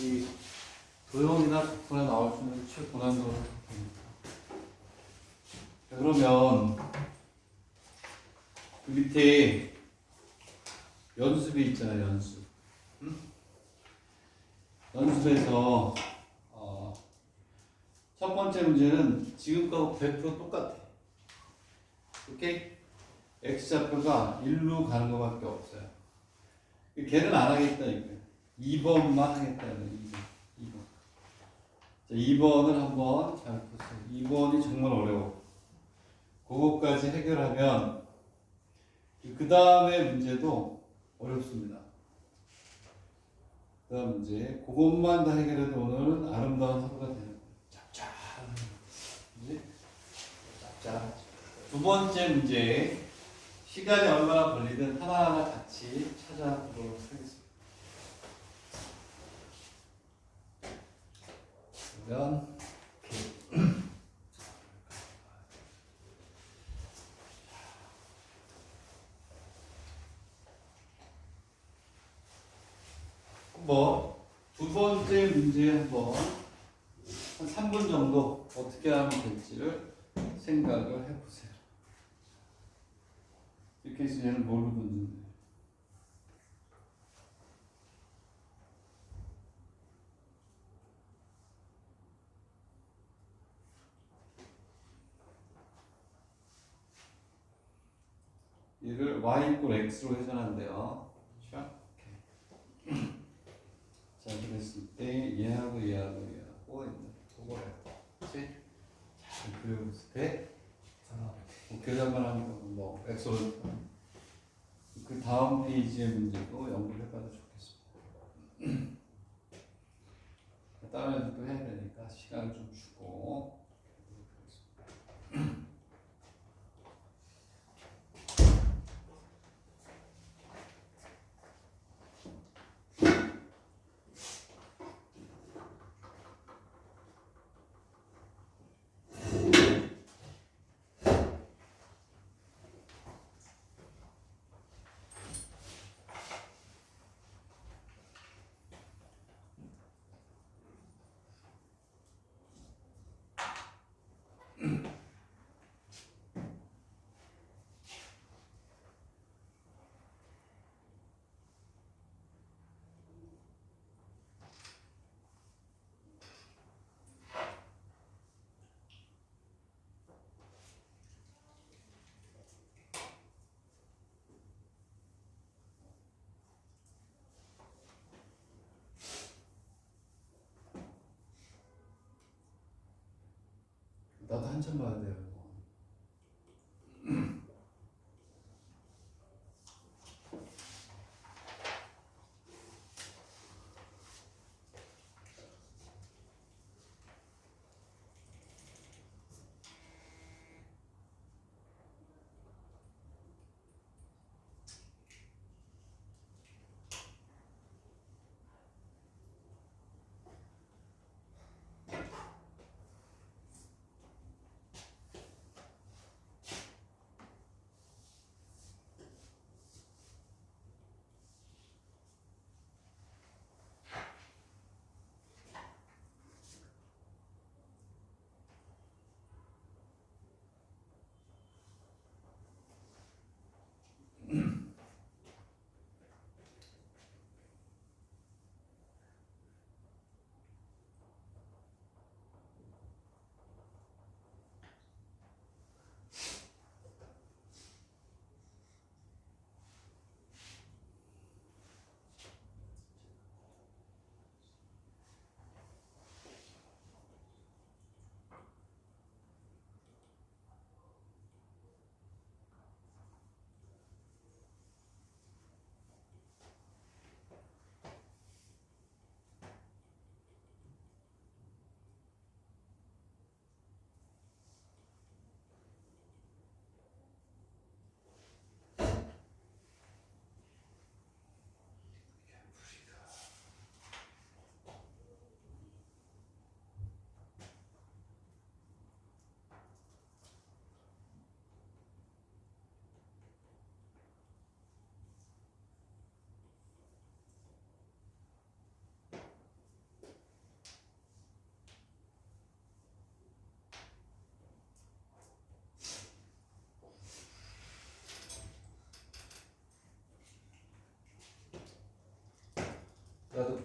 이 도형이나 적분에 나올 수 있는 최고난도를 됩니다. 그러면 그 밑에 연습이 있잖아요. 연습. 연습에서 첫 번째 문제는 지금과 100% 똑같아. 오케이? x좌표가 1로 가는 것밖에 없어요. 걔는 안 하겠다니까요. 2번만 하겠다는 2번. 자, 2번을 한번 잘 보세요. 2번이 정말 어려워. 그거까지 해결하면 그 다음에 문제도 어렵습니다. 그 다음 문제 그것만 다 해결해도 오늘은 아름다운 하루가 되는 거예요. 짭짤한 문제. 짭짤. 두 번째 문제 시간이 얼마나 걸리든 하나하나 같이 찾아보도록 하겠습니다. 그러면 한번 두 번째 문제 한번 한 3분 정도 어떻게 하면 될지를 생각을 해보세요. 이렇게 해서 얘는 뭘로 던지는데? 얘를 y = x로 회전한대요. 그렇죠? 자, 그랬을 때 얘하고 있는 그거를 그렇지? 잘 그려봤을 때 계산만 하는 건 뭐 x로 그 다음 페이지의 문제도 연구해봐도 좋겠습니다. 다른 애들도 해야 되니까 시간을 좀 주고 나도 한참 봐야 돼요.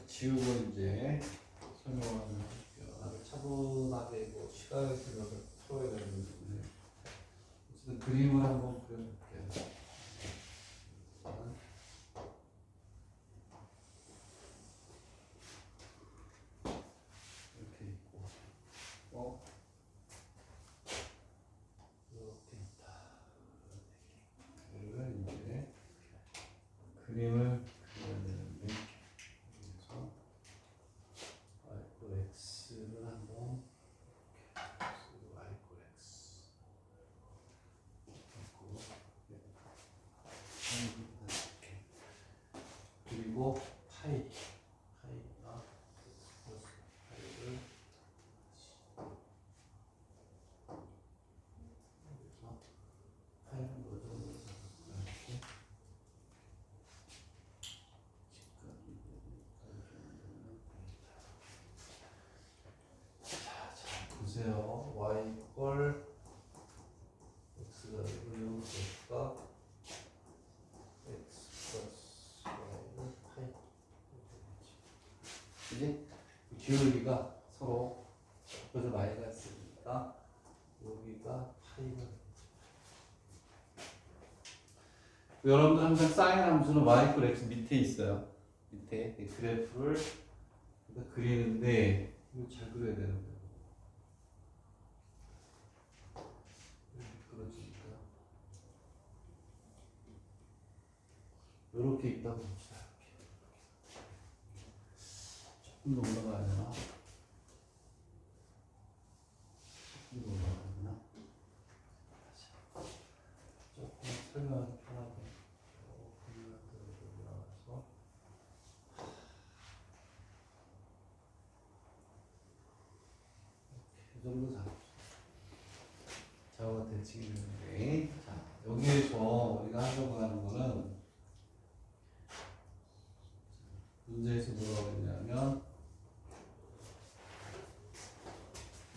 지우고 이제 설명을 한번 해줄게요. 아주 차분하게 뭐 시간을 들여서 풀어야 되는 건데 어쨌든 그림을 한번 그려볼게요. 이렇게 있고 이렇게 있다. 그리고 이제 그림을 그려야 되는데 그래서 y x를 한번 y x 이렇게 그리고 파이가 파이를 여기서 파이를 넣어서 이렇게 자, 보세요. y 걸 x가 되고 여기가 x 플러스 y를 파이 그지? 기울기가 서로 그래서 많이 갔으니까 여기가 파이가 여러분들 항상 사인 함수는 y 걸 x 밑에 있어요. 밑에 그래프를 그리는데 이거 잘 그려야 되는 거예요. 미끄러지니까 이렇게 있다고 봅시다. 조금 더 올라가야 되나? 조금 더 올라가야 되나? 조금 설명하기 편하게 올라가서 이 정도 좌우가 대칭이 되는데 자, 여기에서 우리가 하려고 하는 거는 문제에서 뭐라고 했냐면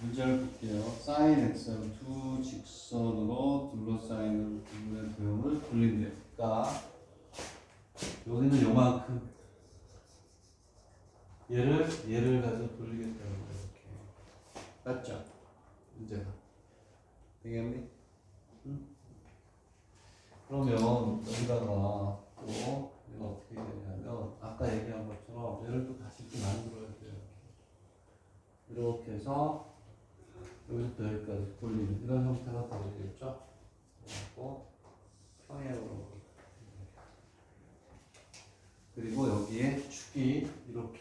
문제를 볼게요. sin x를 두 직선으로 둘러싸인 부분의 도형을 돌린대요. 그러니까 여기는 요만큼 얘를 가지고 돌리겠다는 거예요. 이렇게 맞죠? 문제가 되겠니? 응? 그러면 여기다가 또 얘가 어떻게 되냐면 아까 얘기한 것처럼 얘를 또 다시 이렇게 만들어야 돼요. 이렇게 해서 여기서부터 여기까지 돌리는 이런 형태가 되겠죠? 그리고 평행으로 그리고 여기에 축이 이렇게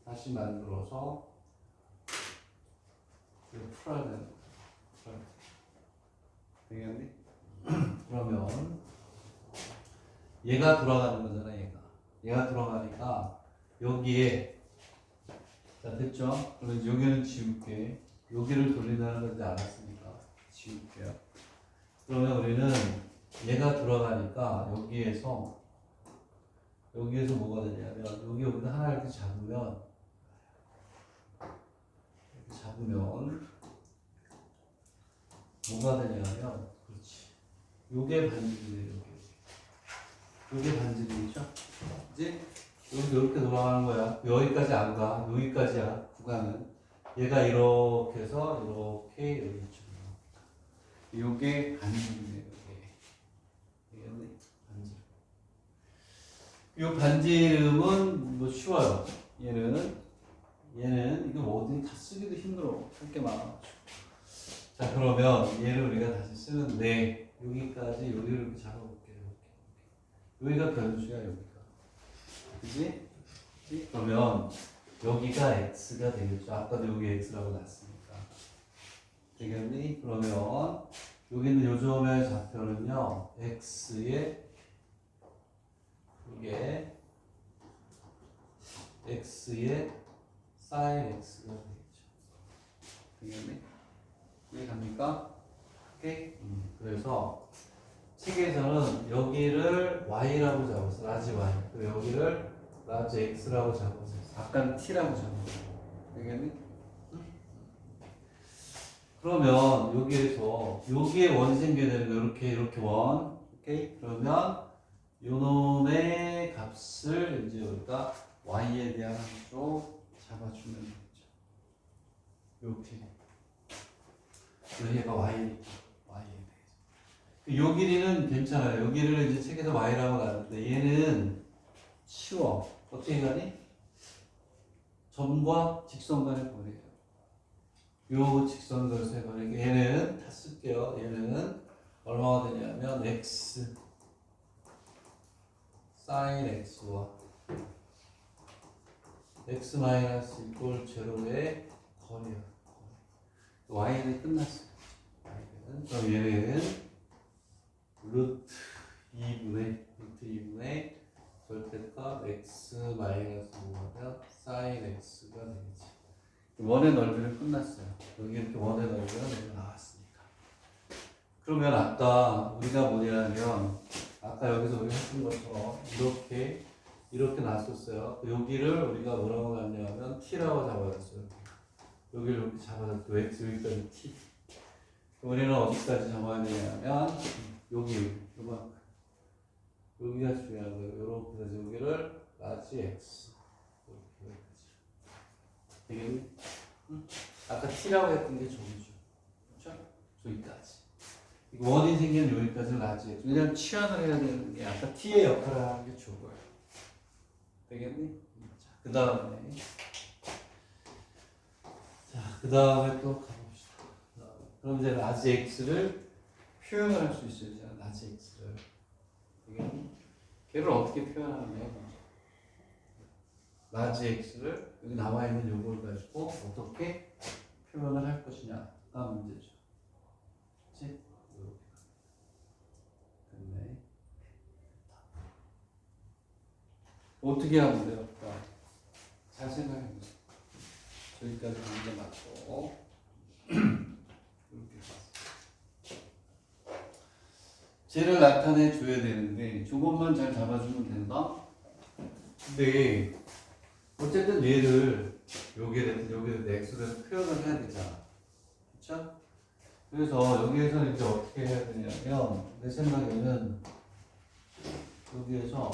다시 만들어서 이거 풀어야 되는 거예요. 되겠니? 그러면 얘가 돌아가는 거잖아. 얘가 돌아가니까 여기에 자 됐죠? 그러면 여기는 지울게. 여기를 돌린다는 걸 이제 알았으니까 지울게요. 그러면 우리는 얘가 돌아가니까 여기에서 뭐가 되냐면 여기다 하나 이렇게 잡으면 뭐가 되냐면 그렇지. 요게 반지름이에요. 요게 반지름이죠. 이제 여기 이렇게 돌아가는 거야. 여기까지 안 가. 여기까지야. 구간은. 얘가 이렇게 해서 이렇게 여기 있죠. 요게 반지름이에요. 이게 반지름. 요 반지름은 뭐 쉬워요. 얘는 이거 어디 다 쓰기도 힘들어. 할 게 많아. 자 그러면 얘를 우리가 다시 쓰는데 여기까지 여기를 이렇게 잡아볼게요. 여기가 변수야 여기가. 그지? 그러면 여기가 x가 되겠죠. 아까도 여기 x라고 놨으니까. 되겠니? 그러면 여기는 요점의 좌표는요. x의 이게 x의 sin x가 되겠죠. 되겠니? 이해갑니까? 오케이? 그래서 책에서는 여기를 y라고 잡았어. 라지 y. 그리고 여기를 라지 x라고 잡았어. 아까는 t라고 잡았어. 되겠니? 그러면 여기에서 여기에 원이 생겨야 되는 거 이렇게 원. 오케이? 그러면 요놈의 값을 이제 여기다 y에 대한 한쪽 잡아주면 되죠. 요 길이. 얘가 y에 대해서. 요 길이는 괜찮아요. 요 길이를 이제 책에서 y라고 하는데 얘는 쉬워. 어떻게 가니? 점과 직선 간의 거리예요. 요 직선 간의 거리. 얘는 다 쓸게요. 얘는 얼마가 되냐면 x sin x와 x 마이너스 이꼴 제로의 거리야. y는 끝났어요. y는. 그럼 얘는 루트 2분의 절대값 x 마이너스 5하면 sin x가 되겠지. 원의 넓이는 끝났어요. 여기 이렇게 원의 넓이가 나왔으니까. 그러면 아까 우리가 뭐냐면 아까 여기서 우리가 했던 것처럼 이렇게 놨었어요. 여기를 우리가 뭐라고 했냐면 t라고 잡아놨어요. 여기를 이렇게 잡아놨고 x 여기까지 t. 우리는 어디까지 잡아야 되냐면 요만큼. 여기가 중요한 거예요. 이렇게 해서 여기를 라지 x 이렇게 되겠니? 응? 아까 t라고 했던 게 저기죠. 그렇죠? 저기까지. 원이 생기는 여기까지는 라지 x. 왜냐면 치환을 해야 되는 게 아까 t의 역할을 하는 게 저거예요. 되겠니? 자, 그 다음에 또 가봅시다. 그럼 이제 라지 x를 표현을 할 수 있어요. 라지 x를. 걔를 어떻게 표현하느냐. 라지 x를 여기 나와 있는 요걸 가지고 어떻게 표현을 할 것이냐가 문제죠. 그렇지? 이렇게. 됐네. 어떻게 하면 돼요? 잘 생각해보세요. 저기까지 가는 게 맞고 이렇게 쟤를 나타내 줘야 되는데 저것만 잘 잡아주면 된다. 근데 어쨌든 얘를 여기에 x를 표현을 해야 되잖아. 그쵸? 그래서 여기에서 이제 어떻게 해야 되냐면 내 생각에는 여기에서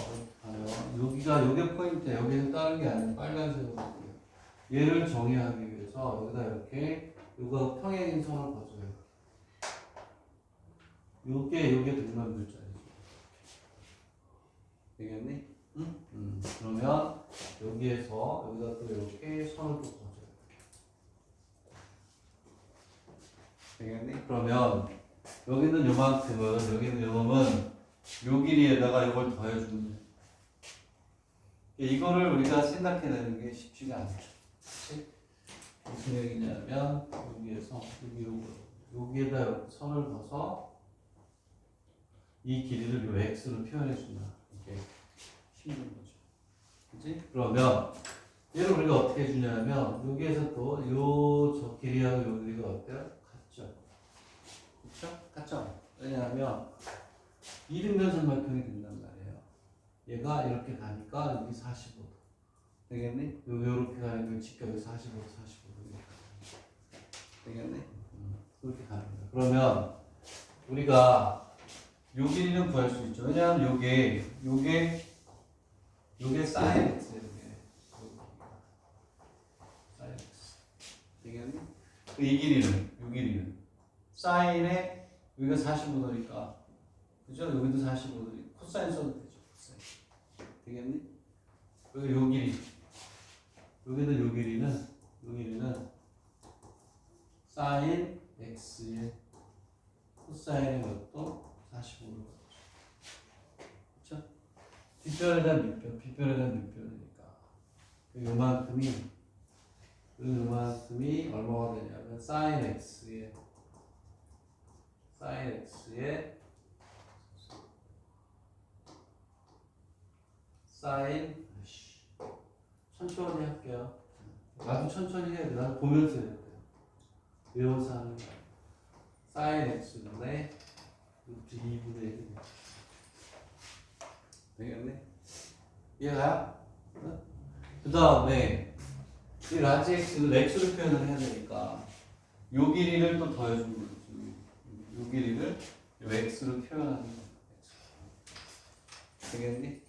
여기가 포인트야. 여기서 다른 게 아니라 빨간색으로 볼게요. 얘를 정의하기 위해서 여기다 이렇게 이거 평행인 선을 봐줘요. 요게 등변들자리죠. 되겠니? 응? 그러면 여기다 또 이렇게 선을 또 그어줘요. 되겠니? 그러면 여기는 요만큼은 요 길이에다가 이걸 더해주면 돼. 이거를 우리가 생각해내는 게 쉽지가 않죠. 그치? 무슨 얘기냐면 여기에서 여기에다 선을 그어서 이 길이를 요 x로 표현해준다. 이게 힘든 거죠. 그치? 그러면 얘를 우리가 어떻게 해주냐면 여기에서 또 저 길이하고 요 길이가 어때요? 같죠? 그쵸? 같죠? 왜냐하면 이등변 삼각형이 된단 말이에요. 얘가 이렇게 가니까 여기 45도 되겠니? 요렇게 가니까 직각이 45도 되겠니? 그렇게 가는 거예요. 그러면 우리가 요 길이는 구할 수 있죠. 왜냐하면 요게 sin x예요. sin x 되겠니? 이 길이는 sin에 여기가 45도니까 그죠? 여기도 45도니까 코사인 써도 되죠. 코사인 되겠니? 그리고 요 길이는 sin x의 코사인의 것도 45도 그렇죠? 뒷변에 대한 밑변이니까 요만큼이 얼마가 되냐면 sin x의 sin 천천히 할게요. 나도 천천히 해야 돼. 나도 보면서 해야 돼. 외워서 하는 거야. sin x분의 루트 2분의 1 되겠네? 이해가? 그 다음에 이 라지 x는 x로 표현을 해야 되니까 요 길이를 또 더해주는 거죠. 요 길이를 요 x로 표현하는 거야. 되겠니?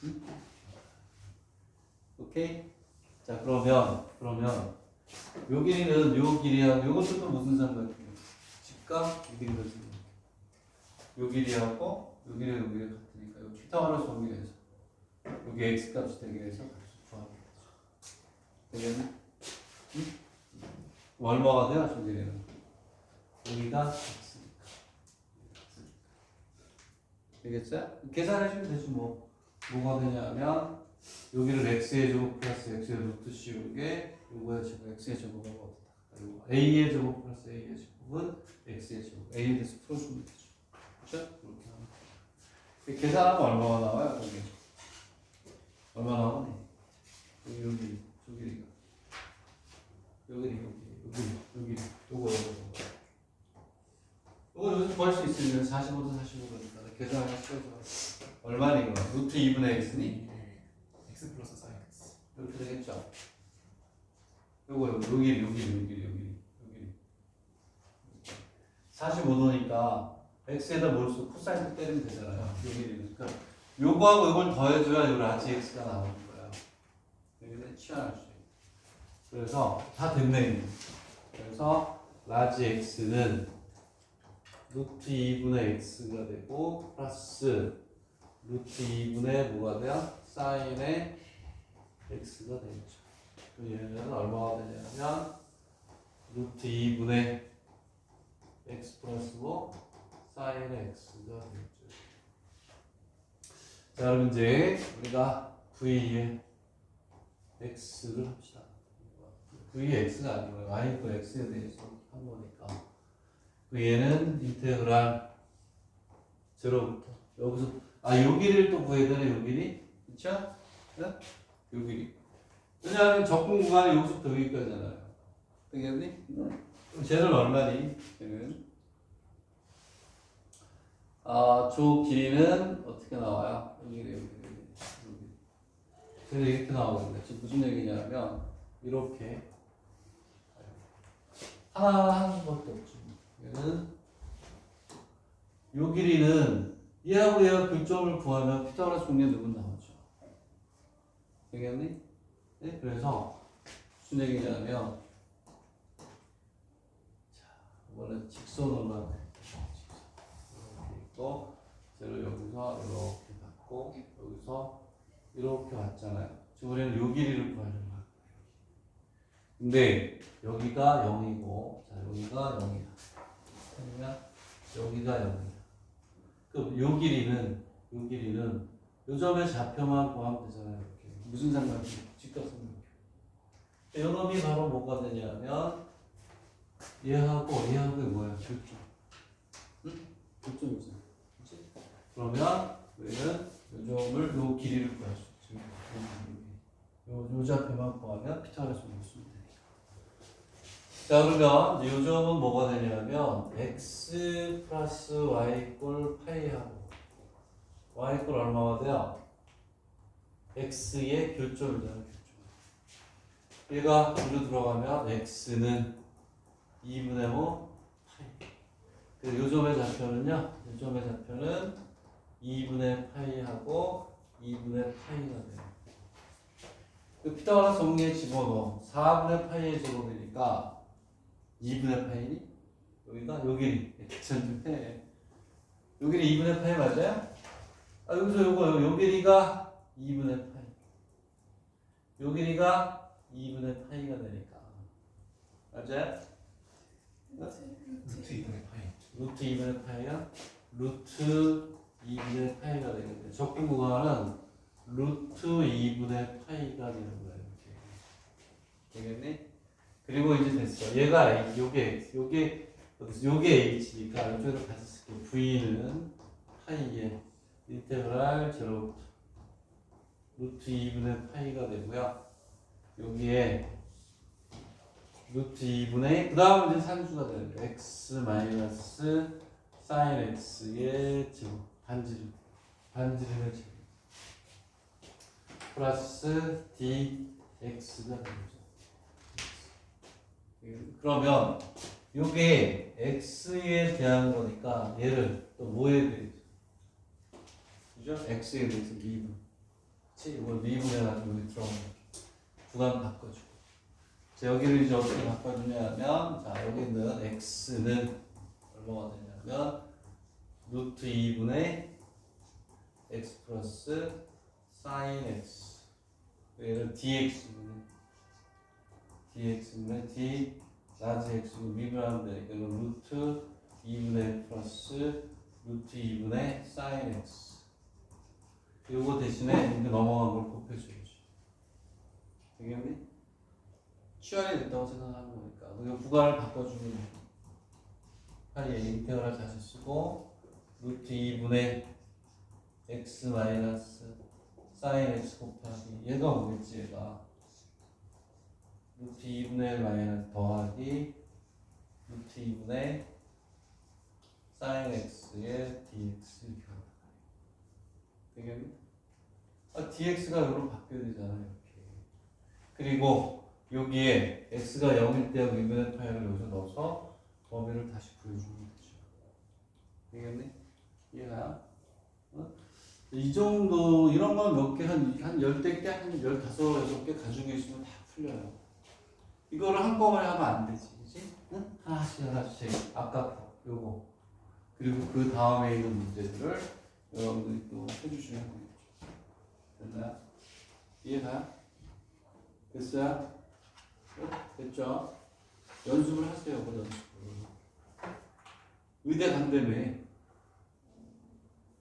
응? 오케이? 자, 그러면 요 길이는 요 길이랑 요것도 또 무슨 상관이에요? 직각 이 길이도 지금 요 길이하고 요 길이가 요 길이가 같으니까 요 피타고라스 정리해서 여기 x 값이 되게 해서 값을 구하면 되죠. 되겠네? 응? 얼마가 돼요? 저 길이는 여기가 x니까 되겠어요? 계산해주면 되지 뭐. 뭐가 되냐면 여기를 x의 제곱 플러스 x의 루트 씌운 게 요거의 제곱 x의 제곱은 어떻다? 그리고 a의 제곱 플러스 a의 제곱은 x의 제곱 a에 대해서 풀어주면 되죠. 그렇죠? 그렇게 하면 계산하면 얼마가 나와요? 여기 얼마 나오니? 여기 저 길이가 여기 요거 요즘 구할 수 있으면 45도 45도니까 계산하기 쉬워서 얼마니 이거? 루트 2분의 x니? x 플러스 sin x. 이렇게 되겠죠? 요거 여기 45도니까 x에다 뭘 써? 코사인 때리면 되잖아요. 여기 그러니까 요거하고 이걸 더해줘야 요 라지 x가 나오는 거예요. 여기는 치환할 수 있고. 그래서 다 됐네. 그래서 라지 x는 루트 2분의 x가 되고 플러스 루트 2분의 뭐가 돼요? 사인의 x가 되겠죠. 그 얘는 얼마가 되냐면 루트 2분의 x 플러스 뭐 사인의 x가 되겠죠. 자, 그럼 이제 우리가 v의 x를 합시다. v의 x가 아니고 y의 x에 대해서 한 거니까 그 얘는 인테그랄 0부터 여기서 요 길이를 또 구해야 되네. 요 길이 그쵸? 네? 요 길이 왜냐하면 적분 구간이 여기서부터 여기까지잖아요. 되겠니? 그럼 쟤는 얼마니? 쟤는 저 길이는 어떻게 나와요? 여기 쟤는 이렇게 나오거든요. 지금 무슨 얘기냐면 이렇게 하나 하는 것도 없죠. 얘는 요 길이는 얘하고 얘가 교점을 구하면 피타고라스 공략 누군 나오죠. 되겠니? 네? 그래서 무슨 얘기냐면 자, 이거는 직선으로만 이렇게 있고 쟤를 여기서 이렇게 받고 여기서 이렇게 왔잖아요. 지금 우리는 요 길이를 구하려고 할 거예요. 근데 여기가 0이고 자 여기가 0이다. 그러면 여기가 0이다. 그럼 요 길이는 요 점의 좌표만 구하면 되잖아요. 이렇게 무슨 상관이에요? 직각삼각형. 요 놈이 바로 뭐가 되냐면 얘하고 뭐야? 교점. 응? 교점이잖아. 그렇지? 그러면 우리는 요 점을 요 길이를 구할 수 있죠. 요 좌표만 구하면 피타고라스 공式쓰면 되니까. 자, 그러면 요 점은 뭐가 되냐면 x 플러스 y 꼴 파이하고 y 꼴 얼마가 돼요? x의 교점이잖아. 교점. 얘가 여기로 들어가면 x는 2분의 뭐 파이. 요 점의 좌표는요. 요 점의 좌표는 2분의 파이하고 2분의 파이가 돼요. 그 피타고라스 정리에 집어넣어. 4분의 파이의 제곱이니까 2분의 파이니? 여기가 요 길이. 전중해. 요 길이 2분의 파이 맞아요? 여기서 요 길이가 2분의 파이. 요 길이가 2분의 파이가 되니까. 맞아요? 루트 2분의 파이. 루트 2분의 파이가 루트 2분의 파이가 되겠네. 적분 구간은 루트 2분의 파이가 되는 거예요. 이렇게. 되겠니? 그리고 이제 됐어. 얘가 A, 요게 H니까 이쪽으로 같이 쓸게. V는 파이에 인테그랄 0부터 루트 2분의 파이가 되고요. 여기에 루트 2분의 그 다음 이제 산수가 되는 거예요. x 마이너스 사인 x의 제곱 반지름의 제곱 플러스 dx가 되죠. 그러면 요게 x에 대한 거니까 얘를 또 뭐에 대해서 그죠? x에 대해서 미분. 그치? 이걸 미분해가지고 여기 들어가는 거죠. 구간 바꿔주고. 자, 여기를 이제 어떻게 바꿔주냐면, 자, 여기 있는 x는 얼마가 되냐면, 루트 2분의 x 플러스 sin x. 얘를 dx분의 d 라지 x로 미분하면 되니까 이건 루트 2분의 플러스 루트 2분의 sin x. 요거 대신에 이렇게 넘어간 걸 곱해줘야죠. 되겠니? 치환이 됐다고 생각하는 거니까. 그리고 구간을 바꿔주면 파리에 인테그랄 다시 쓰고 루트 2분의 x 마이너스 sin x 곱하기 얘가 오겠지 얘가 루트 2분의 1 마이너스 더하기 루트 2분의 sin x의 dx 이렇게 하는 거예요. 되겠니? dx가 여기로 바뀌어야 되잖아 이렇게. 그리고 여기에 x가 0일 때 2분의 파이를 여기서 넣어서 범위를 다시 구해주면 되죠. 되겠니? 이해가? 이 정도 이런 건 몇 개 한 10대 개, 한 15, 6개 가지고 있으면 다 풀려요. 이거를 한꺼번에 하면 안 되지. 그치? 응? 하나씩 아까 요거 그리고 그 다음에 있는 문제들을 여러분들이 또 해주시면 되겠죠. 됐나요? 이해가? 됐어요? 됐죠? 연습을 하세요. 그 연습을. 의대 간다며.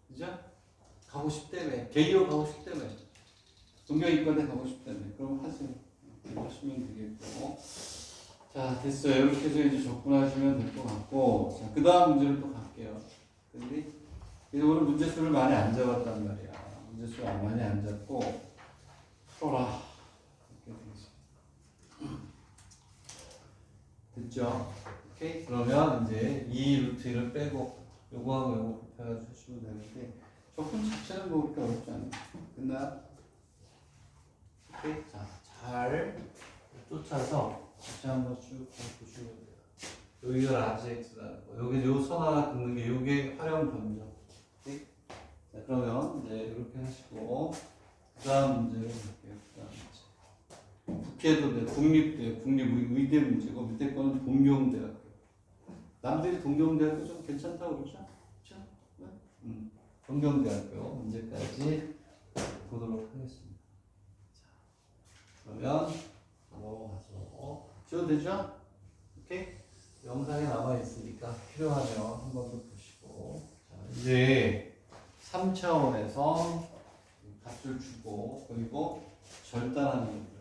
그죠? 가고 싶다며. 개이오 가고 싶다며. 동경이과대 가고 싶다며. 그럼 하세요. 하시면 되겠고. 자, 됐어요. 이렇게 해서 이제 접근하시면 될 것 같고. 자, 그 다음 문제를 또 갈게요. 근데 오늘 문제수를 많이 안 잡았단 말이야. 문제수를 많이 안 잡고 풀어라. 이렇게 되겠습니다. 됐죠? 오케이? 그러면 이제 이 루트 1을 빼고 요거하고 요거 곱해가지고 주시면 되는데 조금 자체는 뭐 그렇게 어렵지 않아요. 됐나요? 오케이? 자, 잘 쫓아서 다시 한번 쭉 보시면 돼요. 여기가 라지 x라는 거. 여기 요 선 하나 긋는 게 요게 활용 변경. 오케이? 자, 그러면 이제 이렇게 하시고 그 다음 문제를 볼게요. 그 다음 문제. 국회도 돼, 국립대, 국립의대 문제고 밑에 거는 동경대학교. 남들이 동경대학교 좀 괜찮다고 그러죠? 그렇죠? 네? 동경대학교 문제까지 보도록 하겠습니다. 자, 그러면 넘어가서 지워도 되죠? 오케이? 영상에 남아있으니까 필요하면 한 번 더 보시고. 자, 이제 3차원에서 값을 주고 그리고 절단하는 겁니다.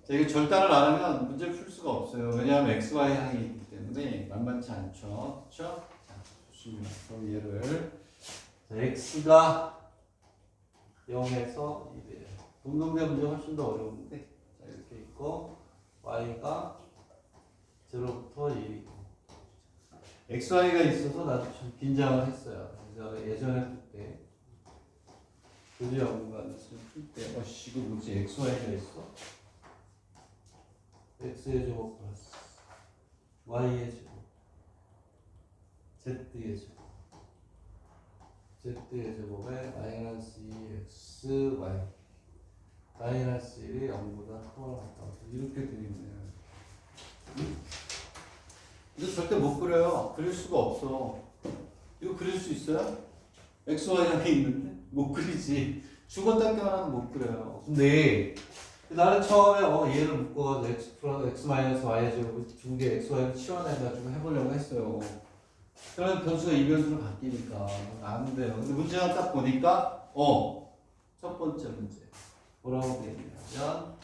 자, 이게 절단을 안 하면 문제를 풀 수가 없어요. 왜냐하면 x, y 항이 있기 때문에 만만치 않죠. 그렇죠? 자, 좋습니다. 그럼 얘를 자, x가 0에서 2대 동경대 문제 훨씬 더 어려운데 자, 이렇게 있고 y가 0부터 1이고 x, y가 있어서 나도 좀 긴장을 했어요. 예전에 그때 교재 연구관 풀때 이거 뭐지? x, y가 있어? x의 제곱 플러스 y의 제곱 z의 제곱 z의 제곱에 마이너스 2x y 마이너스 1이 0보다 커가 같다. 이렇게 되겠네요. 이거 절대 못 그려요. 그릴 수가 없어. 이거 그릴 수 있어요? x, y가 있는데? 못 그리지. 죽었다 깨어나도 못 그려요. 근데 나는 처음에 얘를 묶어서 x 플러스 x 마이너스 y의 제곱을 두 개 x, y를 치환해가지고 해보려고 했어요. 그러면 변수가 이 변수로 바뀌니까 안 돼요. 근데 문제가 딱 보니까 첫 번째 문제 뭐라고 되어 있냐면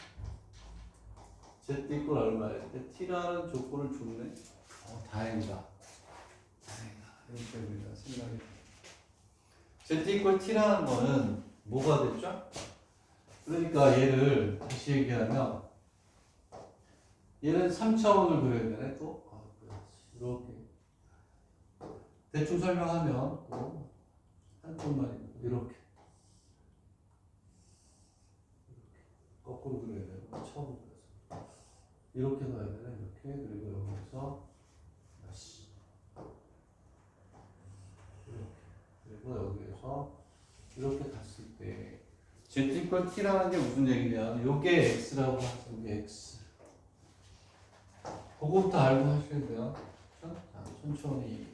z 이퀄 얼마일 때 t라는 조건을 줬네. 다행이다. 이렇게 우리가 생각이 z 이퀄 t라는 거는 뭐가 됐죠? 그러니까 얘를 다시 얘기하면 얘는 3차원을 그려야 되네 또. 이렇게 대충 설명하면 또 한쪽만 이렇게 거꾸로 그려야 되고 처음 그려서 이렇게 가야 되네 이렇게. 그리고 여기서 다시 이렇게 그리고 여기에서 이렇게 갔을 때 z 이퀄 t라는 게 무슨 얘기냐? 요게 x라고 하죠. 요게 x. 그거부터 알고 하셔야 돼요. 자, 천천히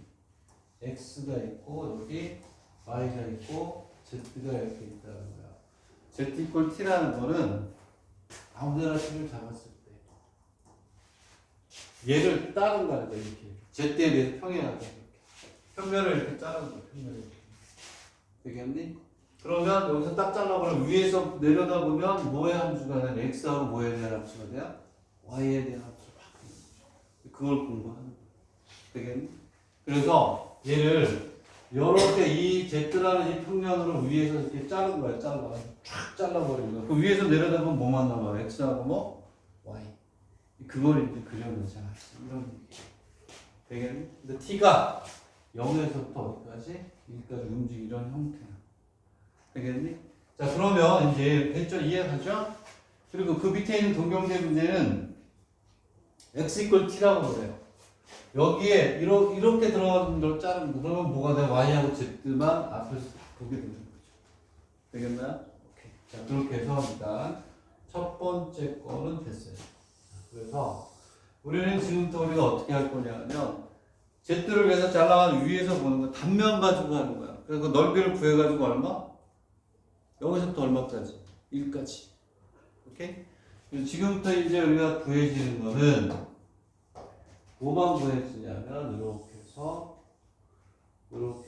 x가 있고 여기 y가 있고 z가 이렇게 있다는 거야. z 이퀄 t라는 거는 아무데나 t를 잡았을 때 얘를 따른다는 거야. 이렇게 z에 대해서 평행하게 이렇게 평면을 이렇게 자르는 거야. 평면을 이렇게. 되겠니? 그러면 여기서 딱 잘라버리면 위에서 내려다보면 뭐의 함수가 되냐? x하고 뭐에 대한 함수가 돼요? y에 대한 함수가 바뀌는 거죠. 그걸 공부하는 거예요. 되겠니? 그래서 얘를 이렇게 이 z라는 이 평면으로 위에서 이렇게 자른 거야. 쫙 잘라버리는 거야. 그 위에서 내려다보면 뭐만 남아요? x하고 뭐? y. 그걸 이제 그려내자. 이런 얘기. 되겠니? 근데 t가 0에서부터 어디까지? 1까지 움직이는 이런 형태야. 되겠니? 자, 그러면 이제 됐죠? 이해가죠? 그리고 그 밑에 있는 동경제 문제는 x 이퀄 t라고 그래요. 여기에 이렇게 들어가는 걸 자르는 거. 그러면 뭐가 돼? y하고 z만 앞에서 보게 되는 거죠. 되겠나요? 오케이. 자, 그렇게 해서 일단 첫 번째 거는 됐어요. 그래서 우리는 지금부터 우리가 어떻게 할 거냐면 z를 위해서 잘라가지고 위에서 보는 거 단면 가지고 하는 거야. 그래서 넓이를 구해가지고 얼마? 여기서부터 얼마까지? 1까지. 오케이? 그래서 지금부터 이제 우리가 구해지는 거는 뭐만 구해지냐면 이렇게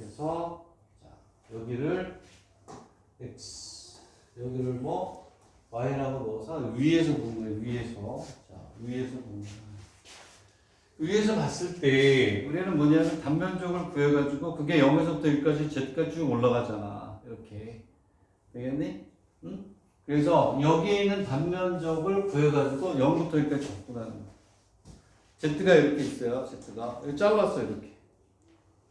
해서 자, 여기를 x 여기를 뭐 y라고 넣어서 위에서 보는 거예요. 위에서. 자, 위에서 보는 거예요. 위에서 봤을 때 우리는 뭐냐면 단면적을 구해가지고 그게 0에서부터 1까지 z가 쭉 올라가잖아. 이렇게. 되겠니? 응? 그래서 여기에 있는 단면적을 구해가지고 0부터 1까지 접근하는 거야. z가 이렇게 있어요. z가. 여기 잘랐어. 이렇게.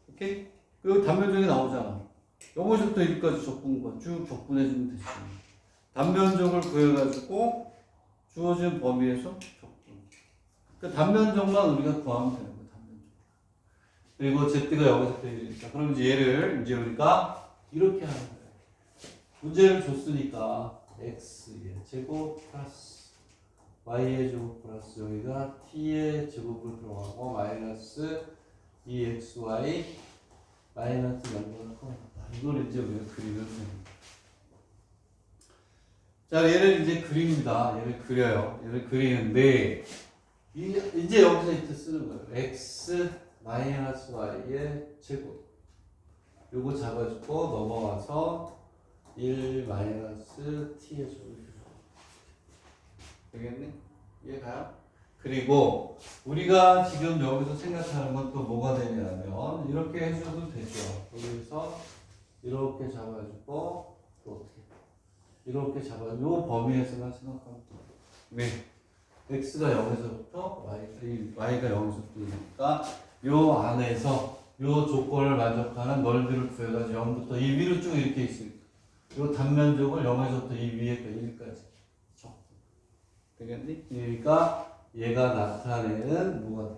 오케이? 그리고 단면적이 나오잖아. 0에서부터 1까지 접근 거야. 쭉 접근해주면 되지. 단면적을 구해가지고 주어진 범위에서 접근. 그 단면적만 우리가 구하면 되는 거야. 단면적. 그리고 z가 여기서 되니까. 그럼 이제 얘를 이제 우리가 이렇게 하는 거야. 문제를 줬으니까 x의 제곱 플러스 y의 제곱 플러스 여기가 t의 제곱으로 들어가고 마이너스 2xy 마이너스 0보다 커다. 이걸 이제 우리가 그리면 됩니다. 자, 얘를 이제 그립니다. 얘를 그려요. 얘를 그리는데 이제 여기서 이제 쓰는 거예요. x 마이너스 y의 제곱. 요거 잡아주고 넘어가서 1 마이너스 t의 제곱. 되겠니? 이해가요? 그리고 우리가 지금 여기서 생각하는 건 또 뭐가 되냐면 이렇게 해줘도 되죠. 여기서 이렇게 잡아주고 또 어떻게 이렇게 잡아주고 요 범위에서만 생각하면 돼요. 네. x가 0에서부터 y가 0에서부터니까 요 안에서 요 조건을 만족하는 넓이를 구해가지고 0부터 이 위로 쭉 이렇게 있으니까 요 단면적을 0에서부터 이 위에까지 1까지 되겠니? 그러니까 얘가 나타내는 뭐가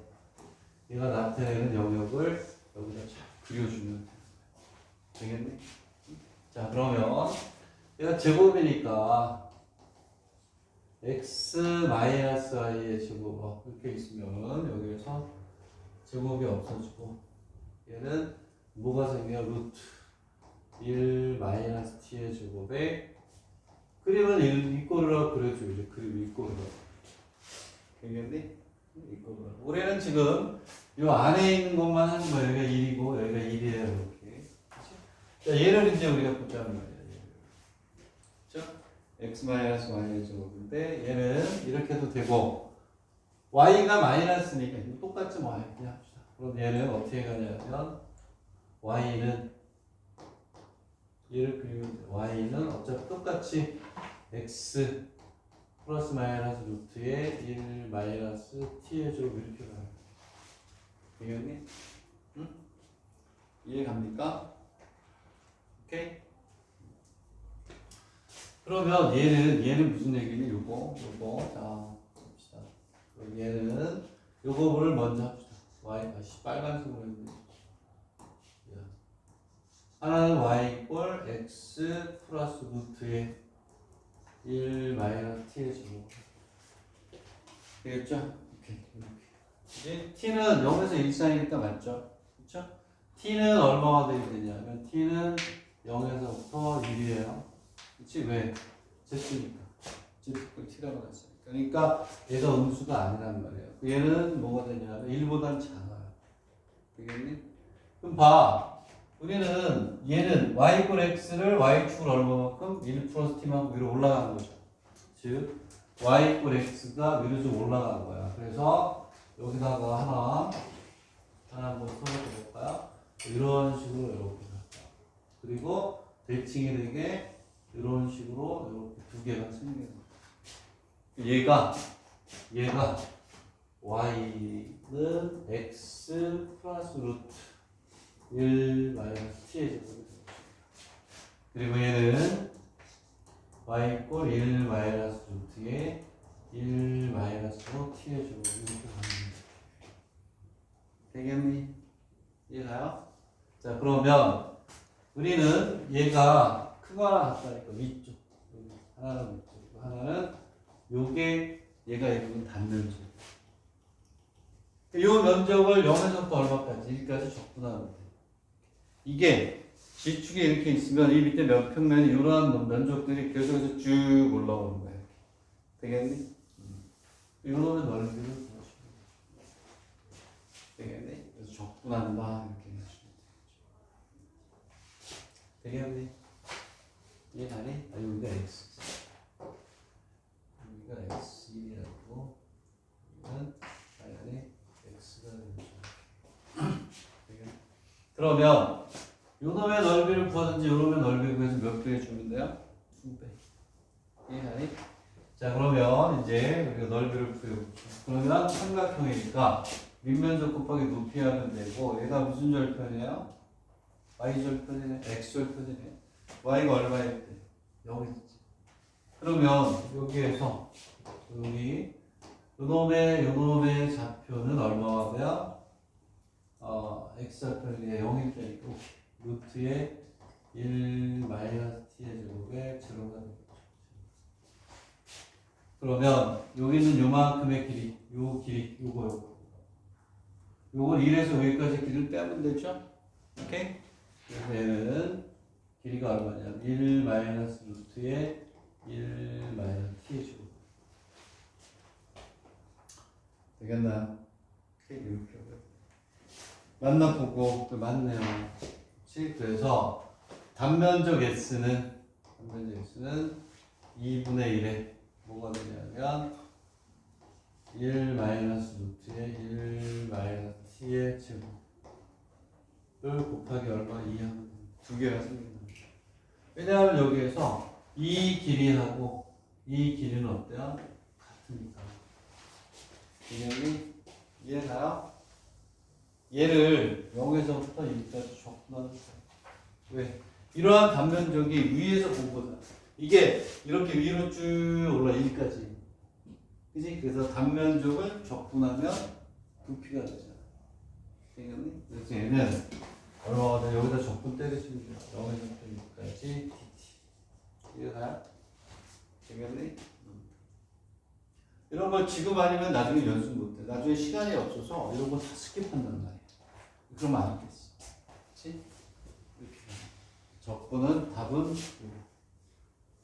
얘가 나타내는 영역을 여기다 쫙 그려주면 되겠니? 자, 그러면 얘가 제곱이니까 x 마이너스 y의 제곱 이렇게 있으면 여기에서 제곱이 없어지고 얘는 뭐가 생겨? 루트 1 마이너스 t의 제곱에 그림은 이꼴로 그려줘야죠. 그림 이꼴로. 되겠니? 이꼴로. 우리는 지금 이 안에 있는 것만 하는 거예요. 여기가 1이고 여기가 1이에요. 이렇게. 자, 얘를 이제 우리가 보자는 거예요. 그렇죠? x 마이너스 y의 제곱인데 얘는 이렇게 해도 되고 y가 마이너스니까 똑같이 y 그냥 합시다. 그럼 얘는 어떻게 가냐면 y는 얘를 그리면 y는 어차피 똑같이 x 플러스 마이너스 루트에 1 마이너스 t의 제곱 이렇게 가요. 되겠니? 응? 이해 갑니까? 오케이? 그러면 얘는 무슨 얘기니? 요거 자 봅시다. 얘는 요거를 먼저 합시다. y 빨간색으로 했네. 하나는 y 이꼴 x 플러스 루트에 1 마이너스 t의 제곱. 되겠죠? 이렇게. 이제 t는 0에서 1 사이니까 맞죠? 그쵸? t는 얼마가 돼야 되냐면 t는 0에서부터 1이에요. 그치? 왜? z니까. z꼴 t라고 했으니까. 그러니까 얘가 음수가 아니란 말이에요. 얘는 뭐가 되냐면 1보단 작아요. 되겠니? 그럼 봐. 우리는 얘는 y 이퀄 x를 y축을 얼마만큼? 1 플러스 t만큼 위로 올라간 거죠. 즉 y 이퀄 x가 위로 좀 올라간 거야. 그래서 여기다가 하나 한번 써서 볼까요? 이런 식으로 이렇게 갈까요? 그리고 대칭이 되게 이런 식으로 이렇게 두 개가 생기는 거죠. 얘가 y는 x 플러스 루트 1 마이너스 t의 제곱이 되죠. 그리고 얘는 y 이퀄 1 마이너스 루트에 1 마이너스 t의 제곱이 이렇게 가는 거죠. 되겠니? 이해가요? 자, 그러면 우리는 얘가 크거나 같다니까 위쪽 하나는 위쪽 하나는 요게 얘가 이루는 단면적. 이 면적을 0에서부터 얼마까지? 1까지 적분하면 돼. 이게 지축이 이렇게 있으면 이 밑에 몇 평면이 이러한 면적들이 계속해서 쭉 올라오는 거야. 되겠니? 이거는 넓이를 구하시면 되겠니? 그래서 적분한다 이렇게 해주시면 되겠죠. 되겠니? 이해가니? 여기가 x. 여기가 x1이라고. 이건 당연히 x가 되죠. 그러면 요놈의 넓이를 구하든지 요놈의 넓이를 구해서 몇 배 해주면 돼요? 2배. 이해가니? 자, 그러면 이제 우리가 넓이를 구해보죠. 그러면 삼각형이니까 밑면적 곱하기 높이 하면 되고, 얘가 무슨 절편이에요? y 절편이네, x 절편이네. y가 얼마일 때? 0이지. 그러면 여기에서 여기 요놈의 좌표는 얼마가 돼요? x 좌표는 0일 때니까 루트에 1 마이너스 t의 제곱에 제로가 되겠죠. 그러면 여기는 요만큼의 길이, 요 길이, 요거. 요건 1에서 여기까지 길이를 빼면 되죠? 오케이? 그래서 얘는 길이가 얼마냐? 1 마이너스 루트에 1 마이너스 t의 제곱. 되겠나요? 오케이, 이렇게. 만나보고, 맞네요. 그치? 그래서 단면적 S는 2분의 1에 뭐가 되냐면 1 마이너스 루트에 1 마이너스 t의 제곱을 곱하기 얼마? 2하면 두 개가 생긴다. 왜냐하면 여기에서 이 길이하고 이 길이는 어때요? 같으니까. 이해가? 이해가요? 얘를 0에서부터 1까지 적분하는 거예요. 왜? 이러한 단면적이 위에서 본 거잖아. 이게 이렇게 위로 쭉 올라 1까지. 그지? 그래서 단면적을 적분하면 부피가 되잖아. 되겠니? 그래서 얘는 얼마가 돼? 여기다 적분 때리시면 돼요. 0에서부터 1까지 dt. 이해가요? 되겠니? 이런 걸 지금 아니면 나중에 연습 못해. 나중에 시간이 없어서 이런 거 다 스킵한단 말이야. 그러면 안 하겠어. 그치? 이렇게. 적분은 답은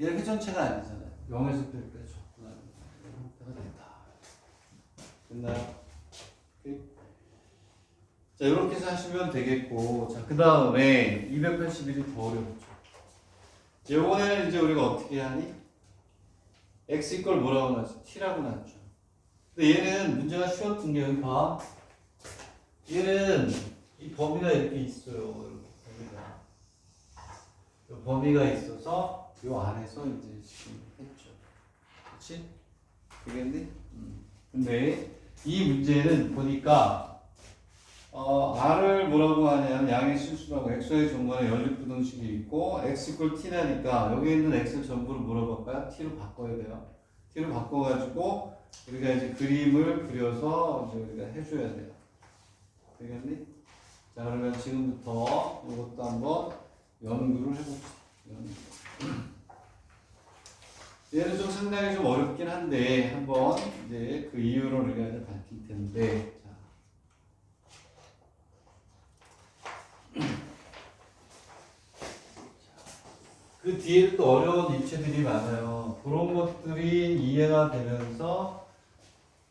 얘는 회전체가 아니잖아요. 0에서 1까지 적분하는 이런 형태가 된다. 됐나요? 오케이. 자, 이렇게 해서 하시면 되겠고. 자, 그 다음에 281이 더 어렵죠. 이번에는 이제 우리가 어떻게 하니? x 이퀄 뭐라고 나왔죠? t라고 나왔죠. 근데 얘는 문제가 쉬웠던 게 여기 봐. 얘는 이 범위가 이렇게 있어요. 이렇게 범위가 있어서 요 안에서 이제 지금 했죠. 그렇지? 되겠니? 근데 이 문제는 보니까 r을 뭐라고 하냐면 양의 실수라고 x의 정관에 연립부등식이 있고 x 이퀄 t라니까 여기 있는 x 전부를 뭐라고 바꿔요? t로 바꿔야 돼요. t로 바꿔가지고 우리가 이제 그림을 그려서 이제 우리가 해줘야 돼요. 되겠니? 자, 그러면 지금부터 이것도 한번 연구를 해봅시다. 얘는 좀 상당히 좀 어렵긴 한데 한번 이제 그 이유를 우리가 이제 밝힐 텐데 자. 그 뒤에 또 어려운 입체들이 많아요. 그런 것들이 이해가 되면서